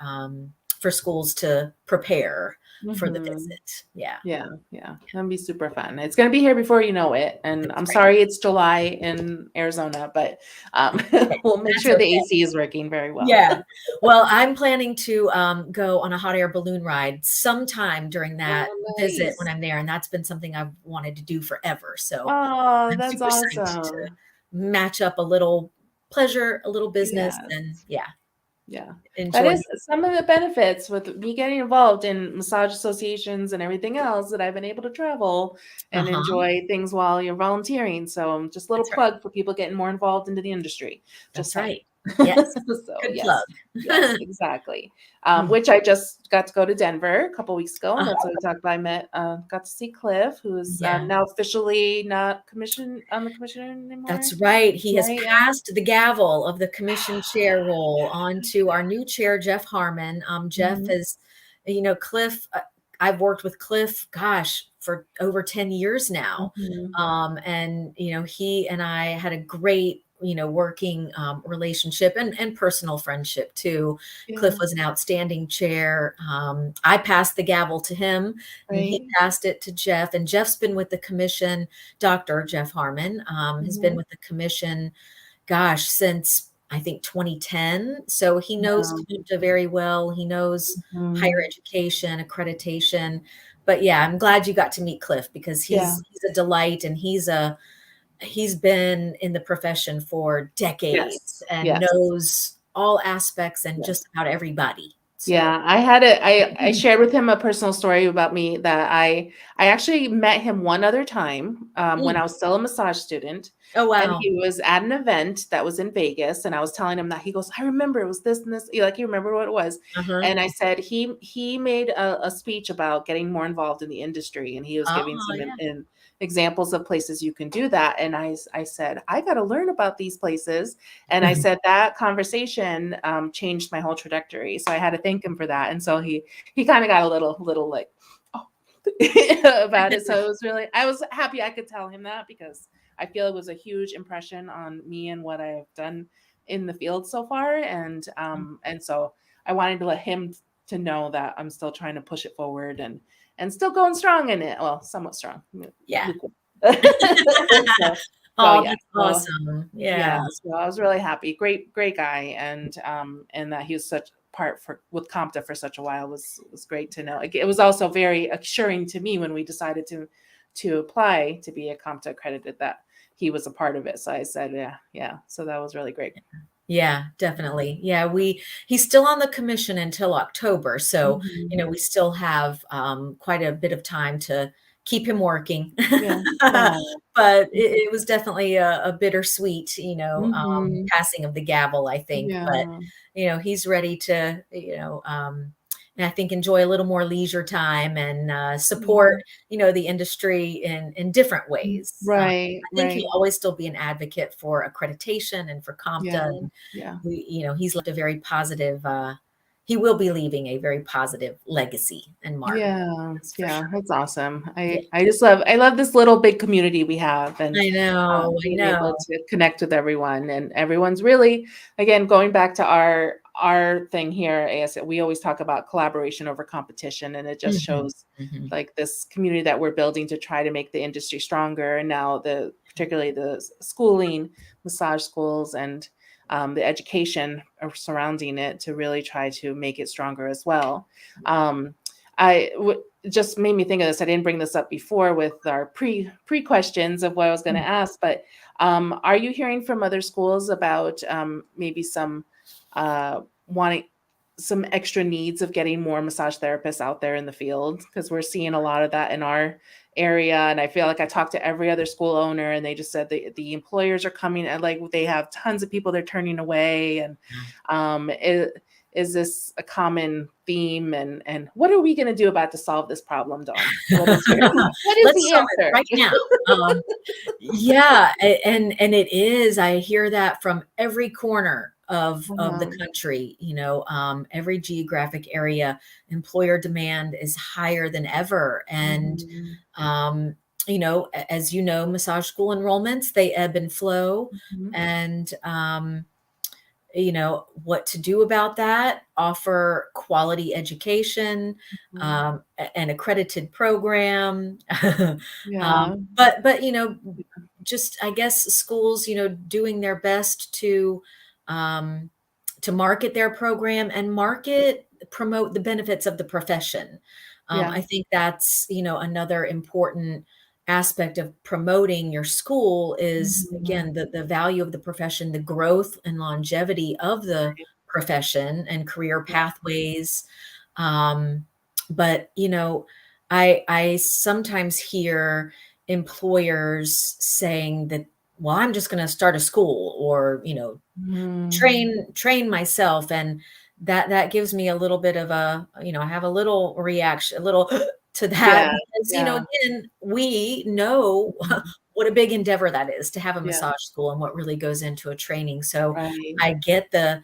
Speaker 2: schools to prepare for the
Speaker 1: Mhm.
Speaker 2: visit. Yeah,
Speaker 1: Yeah, yeah, that'd be super fun. It's gonna be here before you know it, and
Speaker 2: that's
Speaker 1: I'm
Speaker 2: right.
Speaker 1: sorry it's July in Arizona, but,
Speaker 2: Okay,
Speaker 1: we'll make
Speaker 2: that's
Speaker 1: sure the
Speaker 2: okay.
Speaker 1: AC is working very well.
Speaker 2: Yeah. Well, I'm planning to go on a hot air balloon ride sometime during that
Speaker 1: Oh,
Speaker 2: visit when
Speaker 1: nice.
Speaker 2: I'm there, and that's been something I've wanted to do forever. So
Speaker 1: Oh,
Speaker 2: I'm
Speaker 1: that's
Speaker 2: super psyched to
Speaker 1: awesome.
Speaker 2: match up a little pleasure, a little business,
Speaker 1: Yes.
Speaker 2: and yeah,
Speaker 1: Yeah. That
Speaker 2: enjoy.
Speaker 1: is some of the benefits with me getting involved in massage associations and everything else that I've been able to travel and
Speaker 2: Uh-huh.
Speaker 1: enjoy things while you're volunteering. So just a little
Speaker 2: That's right.
Speaker 1: plug for people getting more involved into the industry. Just
Speaker 2: That's
Speaker 1: saying.
Speaker 2: right. Yes.
Speaker 1: So
Speaker 2: Good plug.
Speaker 1: yes, yes, exactly.
Speaker 2: Mm.
Speaker 1: Which I just got to go to Denver a couple weeks ago, and that's
Speaker 2: Uh-huh.
Speaker 1: what we talked about. I met, got to see Cliff, who is
Speaker 2: Yeah.
Speaker 1: now officially not commissioned on the commission anymore.
Speaker 2: That's right. He has
Speaker 1: Right? Yeah.
Speaker 2: passed the gavel of the commission chair role on to our new chair, Jeff Harmon. Jeff
Speaker 1: Mhm.
Speaker 2: is, Cliff. I've worked with Cliff, gosh, for over 10 years now.
Speaker 1: Mhm.
Speaker 2: And, he and I had a great, working relationship and personal friendship too. Cliff
Speaker 1: Yeah.
Speaker 2: was an outstanding chair. I passed the gavel to him and he
Speaker 1: Right.
Speaker 2: passed it to Jeff. And Jeff's been with the commission. Dr. Jeff Harmon has been
Speaker 1: Mhm.
Speaker 2: with the commission, gosh, since I think 2010. So he knows
Speaker 1: Wow.
Speaker 2: COMTA very well. He knows higher
Speaker 1: Mhm.
Speaker 2: education, accreditation. But yeah, I'm glad you got to meet Cliff because
Speaker 1: Yeah.
Speaker 2: he's a delight, and he's been in the profession for decades
Speaker 1: Yes.
Speaker 2: and
Speaker 1: Yes.
Speaker 2: knows all aspects and
Speaker 1: Yes.
Speaker 2: just about everybody. So
Speaker 1: Yeah, I shared with him a personal story about me that I actually met him one other time, when
Speaker 2: Mm.
Speaker 1: I was still a massage student,
Speaker 2: Oh,
Speaker 1: and
Speaker 2: wow.
Speaker 1: he was at an event that was in Vegas, and I was telling him that he goes, "I remember it was this and this," like, "You remember what it was?"
Speaker 2: Uh-huh.
Speaker 1: And I said, "He made a speech about getting more involved in the industry, and he was giving
Speaker 2: Oh,
Speaker 1: some
Speaker 2: yeah.
Speaker 1: in examples of places you can do that." And I said, "I gotta learn about these places." And I said that conversation, changed my whole trajectory. So I had to thank him for that. And so he kind of got a little like, oh, about it. So it was really, I was happy I could tell him that because I feel it was a huge impression on me and what I've done in the field so far. And so I wanted to let him to know that I'm still trying to push it forward and still going strong in it. Well, somewhat strong.
Speaker 2: Yeah.
Speaker 1: Lukewarm. so, so
Speaker 2: Oh,
Speaker 1: yeah.
Speaker 2: that's
Speaker 1: So
Speaker 2: awesome.
Speaker 1: yeah,
Speaker 2: Yeah.
Speaker 1: so I was really happy. Great guy, and that he was such part for with COMTA for such a while was great to know. It was also very assuring to me when we decided to to apply to be a COMTA accredited, that he was a part of it. So I said, yeah. So that was really great.
Speaker 2: Yeah, definitely. Yeah, he's still on the commission until October, so,
Speaker 1: Mhm.
Speaker 2: we still have, quite a bit of time to keep him working.
Speaker 1: Yeah, yeah.
Speaker 2: But it was definitely a bittersweet,
Speaker 1: Mhm.
Speaker 2: passing of the gavel, I think, but,
Speaker 1: Yeah.
Speaker 2: he's ready to, and I think enjoy a little more leisure time and, support,
Speaker 1: Yeah.
Speaker 2: the industry in different ways.
Speaker 1: Right,
Speaker 2: I think he'll
Speaker 1: right.
Speaker 2: always still be an advocate for accreditation and for
Speaker 1: Yeah,
Speaker 2: COMTA, and
Speaker 1: yeah.
Speaker 2: he's left a very positive, he will be leaving a very positive legacy and mark.
Speaker 1: Yeah,
Speaker 2: That's for
Speaker 1: yeah,
Speaker 2: sure.
Speaker 1: that's awesome.
Speaker 2: Yeah.
Speaker 1: I love this little big community we have, and
Speaker 2: I
Speaker 1: being able
Speaker 2: know.
Speaker 1: to connect with everyone, and everyone's really, again, going back to our thing here, AS, we always talk about collaboration over competition, and it just
Speaker 2: Mhm,
Speaker 1: shows
Speaker 2: mhm.
Speaker 1: like this community that we're building to try to make the industry stronger, and now particularly the schooling, massage schools, and the education surrounding it to really try to make it stronger as well. Um, just made me think of this. I didn't bring this up before with our pre questions of what I was going to
Speaker 2: Mm.
Speaker 1: ask, but are you hearing from other schools about maybe some wanting some extra needs of getting more massage therapists out there in the field? Because we're seeing a lot of that in our area, and I feel like I talked to every other school owner, and they just said the employers are coming, and like they have tons of people they're turning away, and is this a common theme, and what are we going to do about to solve this problem, Dawn? What is
Speaker 2: Let's
Speaker 1: the
Speaker 2: solve it
Speaker 1: answer?
Speaker 2: right now. Yeah, and it is. I hear that from every corner of the
Speaker 1: Uh-huh.
Speaker 2: country. Every geographic area, employer demand is higher than ever, and
Speaker 1: Mhm.
Speaker 2: um, as you know, massage school enrollments, they ebb and flow,
Speaker 1: Mhm.
Speaker 2: and what to do about that: offer quality education,
Speaker 1: Mhm.
Speaker 2: an accredited program.
Speaker 1: Yeah.
Speaker 2: But just, I guess, schools, doing their best um, to market their program and promote the benefits of the profession.
Speaker 1: Yeah.
Speaker 2: I think that's, another important aspect of promoting your school is,
Speaker 1: Mhm.
Speaker 2: again, the value of the profession, the growth and longevity of the profession and career
Speaker 1: Yeah.
Speaker 2: pathways. Um, but I sometimes hear employers saying that, well, I'm just going to start a school, or
Speaker 1: Mhm.
Speaker 2: train myself, and that gives me a little bit of I have a little reaction, a little to that,
Speaker 1: Yeah.
Speaker 2: because
Speaker 1: Yeah.
Speaker 2: again, we know
Speaker 1: Mhm.
Speaker 2: what a big endeavor that is to have a
Speaker 1: Yeah.
Speaker 2: massage school and what really goes into a training. So
Speaker 1: Right.
Speaker 2: I get the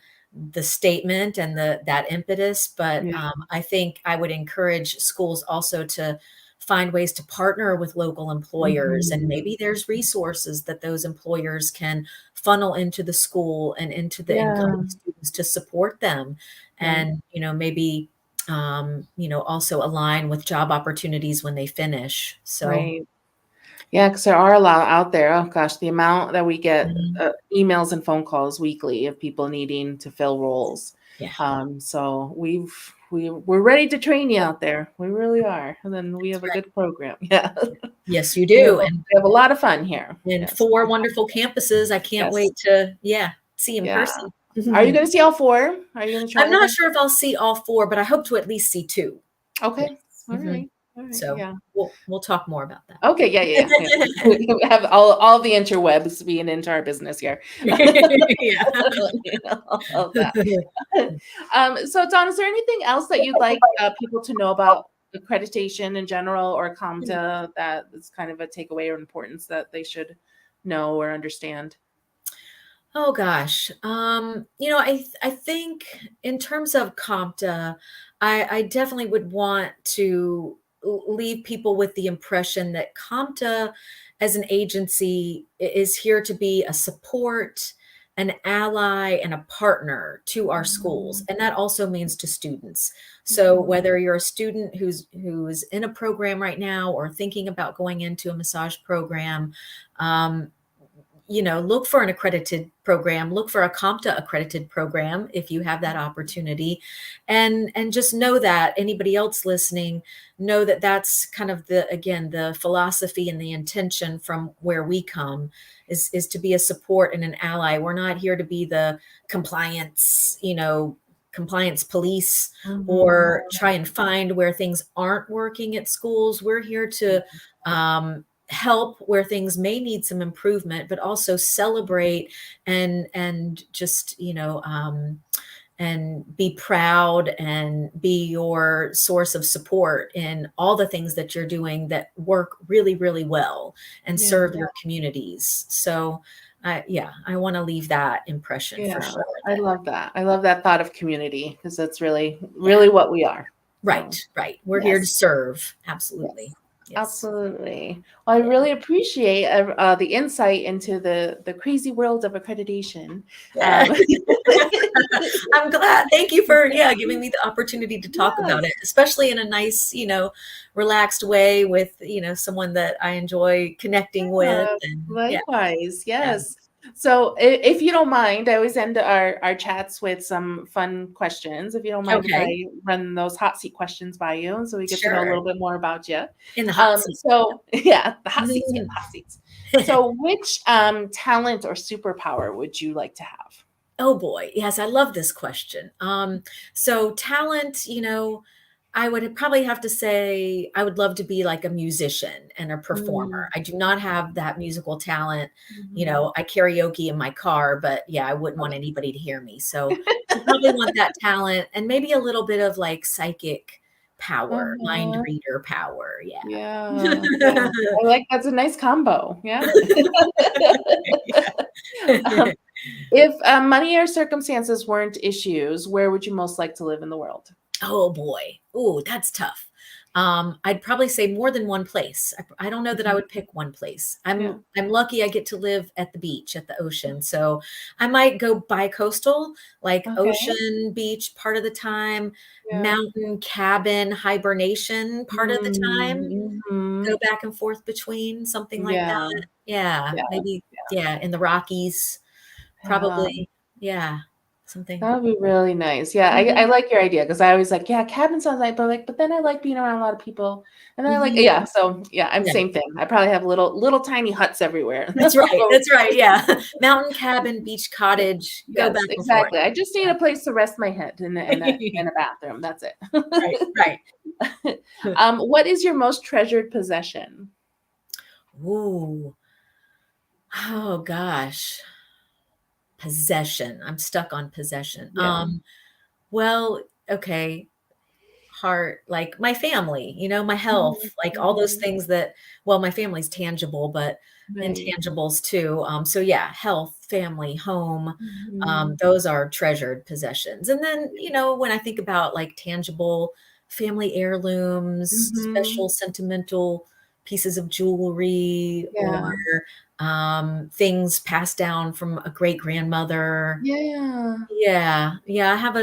Speaker 2: statement and that impetus, but
Speaker 1: Yeah.
Speaker 2: I think I would encourage schools also to find ways to partner with local employers, and
Speaker 1: Mhm.
Speaker 2: maybe there's resources that those employers can funnel into the school and into the
Speaker 1: Yeah.
Speaker 2: incoming students to support them,
Speaker 1: Right.
Speaker 2: and maybe also align with job opportunities when they finish. So
Speaker 1: Right. Yeah, because there are a lot out there. Oh gosh, the amount that we get
Speaker 2: mhm,
Speaker 1: emails and phone calls weekly of people needing to fill roles.
Speaker 2: yeah.
Speaker 1: So we're ready to train you out there. We really are. And then we
Speaker 2: That's
Speaker 1: have a
Speaker 2: right.
Speaker 1: good program. Yeah.
Speaker 2: Yes, you do. And
Speaker 1: We have a lot of fun here. Yes.
Speaker 2: 4 wonderful campuses. I can't
Speaker 1: Yes.
Speaker 2: wait to, yeah, see in
Speaker 1: Yeah.
Speaker 2: person.
Speaker 1: Are you going to see all four? Are you going to try
Speaker 2: I'm not
Speaker 1: to?
Speaker 2: sure if I'll see all 4, but I hope to at least see 2.
Speaker 1: Okay.
Speaker 2: Yes.
Speaker 1: All right. All right.
Speaker 2: So
Speaker 1: Yeah.
Speaker 2: we'll talk more about that.
Speaker 1: Okay. Yeah. We have all the interwebs being into our business here.
Speaker 2: Yeah.
Speaker 1: All of that. So Don, is there anything else that you'd like people to know about accreditation in general, or COMTA, that is kind of a takeaway or importance that they should know or understand?
Speaker 2: Oh gosh. I think in terms of COMTA, I definitely would want to leave people with the impression that COMTA as an agency is here to be a support, an ally, and a partner to our schools.
Speaker 1: Mhm.
Speaker 2: And that also means to students. So
Speaker 1: Mhm.
Speaker 2: whether you're a student who's in a program right now or thinking about going into a massage program, um, look for an accredited program, look for a COMTA accredited program if you have that opportunity. And just know that anybody else listening, know that that's kind of the philosophy and the intention from where we come is to be a support and an ally. We're not here to be the compliance, compliance police or try and find where things aren't working at schools. We're here to help where things may need some improvement, but also celebrate and just, and be proud and be your source of support in all the things that you're doing that work really, really well and serve your communities. So I want to leave that impression for sure.
Speaker 1: I love that. I love that thought of community, because that's really, really what we are.
Speaker 2: Right. We're here to serve. Absolutely.
Speaker 1: Yes. Absolutely. Well, I really appreciate the insight into the crazy world of accreditation.
Speaker 2: I'm glad. Thank you for giving me the opportunity to talk about it, especially in a nice, relaxed way with, someone that I enjoy connecting with. And,
Speaker 1: likewise. Yes. So if you don't mind, I always end our chats with some fun questions. If you don't mind, if I run those hot seat questions by you, so we get to know a little bit more about you.
Speaker 2: In the hot seat.
Speaker 1: So the hot seats, the hot seats. So which talent or superpower would you like to have?
Speaker 2: Oh boy. Yes, I love this question. So talent, I would probably have to say I would love to be like a musician and a performer. I do not have that musical talent. I karaoke in my car, but I wouldn't want anybody to hear me. So I probably want that talent and maybe a little bit of like psychic power, mind reader power.
Speaker 1: I like, that's a nice combo. If money or circumstances weren't issues, where would you most like to live in the world?
Speaker 2: Oh boy. Oh, that's tough. I'd probably say more than one place. I don't know that I would pick one place. I'm lucky I get to live at the beach, at the ocean. So I might go bi-coastal, like ocean, beach part of the time, mountain, cabin, hibernation part of the time, go back and forth between, something like that. Maybe in the Rockies, probably. Something.
Speaker 1: That would be really nice. I like your idea, because I always like, cabin sounds like, but then I like being around a lot of people, and then I like, I'm same thing. I probably have little tiny huts everywhere.
Speaker 2: That's right. Mountain cabin, beach cottage, go back and forth.
Speaker 1: I just need a place to rest my head and a bathroom. That's it.
Speaker 2: Right.
Speaker 1: What is your most treasured possession?
Speaker 2: Ooh. Oh gosh. Possession. I'm stuck on possession. Well, okay. Heart, like my family, my health, like all those things that, well, my family's tangible, but intangibles too. So health, family, home, those are treasured possessions. And then, when I think about like tangible family heirlooms, special sentimental pieces of jewelry, or things passed down from a great grandmother. I have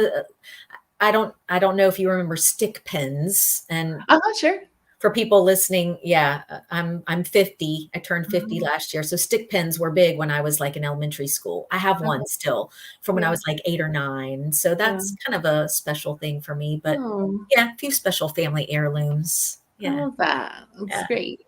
Speaker 2: I don't know if you remember stick pins, and
Speaker 1: sure.
Speaker 2: For people listening, I'm 50. I turned 50 last year. So stick pins were big when I was like in elementary school. I have one still from when I was like 8 or 9. So that's kind of a special thing for me, but a few special family heirlooms.
Speaker 1: I love that. That's great.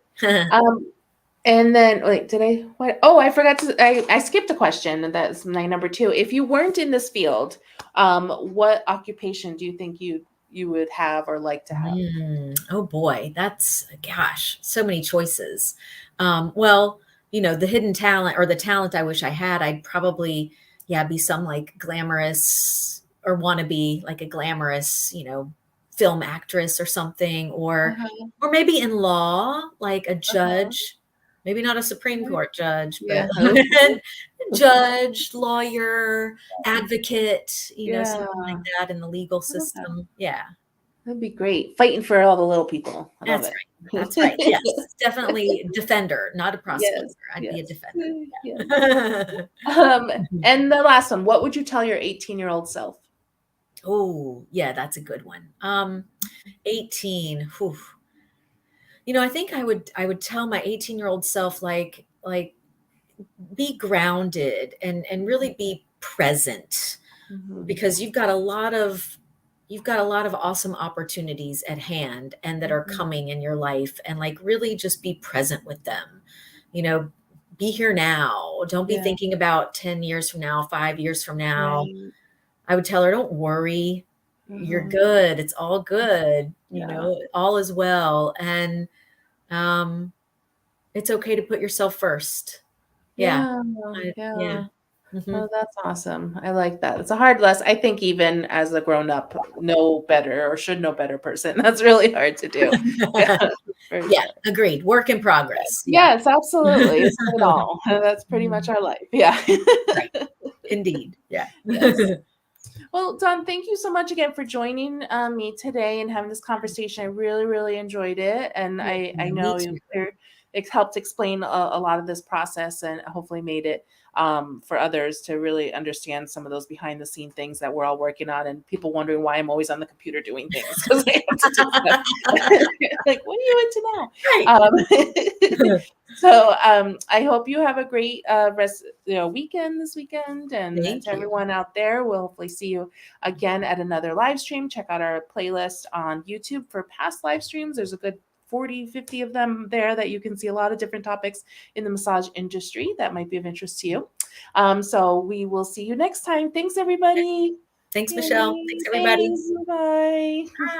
Speaker 1: And then wait, I forgot to, I skipped a question, and that's my number 2. If you weren't in this field, what occupation do you think you would have or like to have?
Speaker 2: Oh boy, that's, gosh, so many choices. Well, the hidden talent, or the talent I wish I had, I'd probably, be some like glamorous, or want to be like a glamorous, film actress or something, or maybe in law, like a judge. Maybe not a Supreme Court judge, but judge, lawyer, advocate, something like that in the legal system.
Speaker 1: That'd be great. Fighting for all the little people. I love it.
Speaker 2: That's right. Yes, definitely defender, not a prosecutor. I'd be a defender.
Speaker 1: And the last one, what would you tell your 18-year-old self?
Speaker 2: Oh, that's a good one. 18. Whew. I think I would tell my 18-year-old self, like be grounded and really be present,
Speaker 1: Mhm.
Speaker 2: because you've got a lot of awesome opportunities at hand and that are
Speaker 1: Mhm.
Speaker 2: coming in your life, and like really just be present with them. You know, be here now. Don't be
Speaker 1: Yeah.
Speaker 2: thinking about 10 years from now, 5 years from now.
Speaker 1: Right.
Speaker 2: I would tell her, don't worry. You're
Speaker 1: Mhm.
Speaker 2: good. It's all good. You
Speaker 1: Yeah.
Speaker 2: know, all is well. And um, it's okay to put yourself first. Yeah.
Speaker 1: Yeah.
Speaker 2: Yeah.
Speaker 1: Yeah.
Speaker 2: Mhm.
Speaker 1: Oh, that's awesome. I like that. It's a hard lesson. I think even as a grown up, know better or should know better person. That's really hard to do. Yeah, for
Speaker 2: Yeah,
Speaker 1: sure.
Speaker 2: agreed. Work in progress. Yeah.
Speaker 1: Yes, absolutely. It's it all. That's pretty much
Speaker 2: Mhm.
Speaker 1: our life. Yeah.
Speaker 2: Right. Indeed. Yeah.
Speaker 1: Yes. Well, Dawn, thank you so much again for joining me today and having this conversation. I really, really enjoyed it, and
Speaker 2: Yeah,
Speaker 1: I
Speaker 2: me
Speaker 1: know
Speaker 2: too.
Speaker 1: it helped explain a lot of this process, and hopefully made it for others to really understand some of those behind the scene things that we're all working on, and people wondering why I'm always on the computer doing things because I have to do stuff. Like, what are you into now?
Speaker 2: Right.
Speaker 1: So I hope you have a great weekend this weekend, and
Speaker 2: Thank
Speaker 1: to
Speaker 2: you.
Speaker 1: everyone out there, we'll hopefully see you again at another live stream. Check out our playlist on YouTube for past live streams. There's a good 40, 50 of them there that you can see a lot of different topics in the massage industry that might be of interest to you. So we will see you next time. Thanks, everybody.
Speaker 2: Thanks, Michelle. Thanks,
Speaker 1: Yay.
Speaker 2: everybody.
Speaker 1: Thanks. Bye.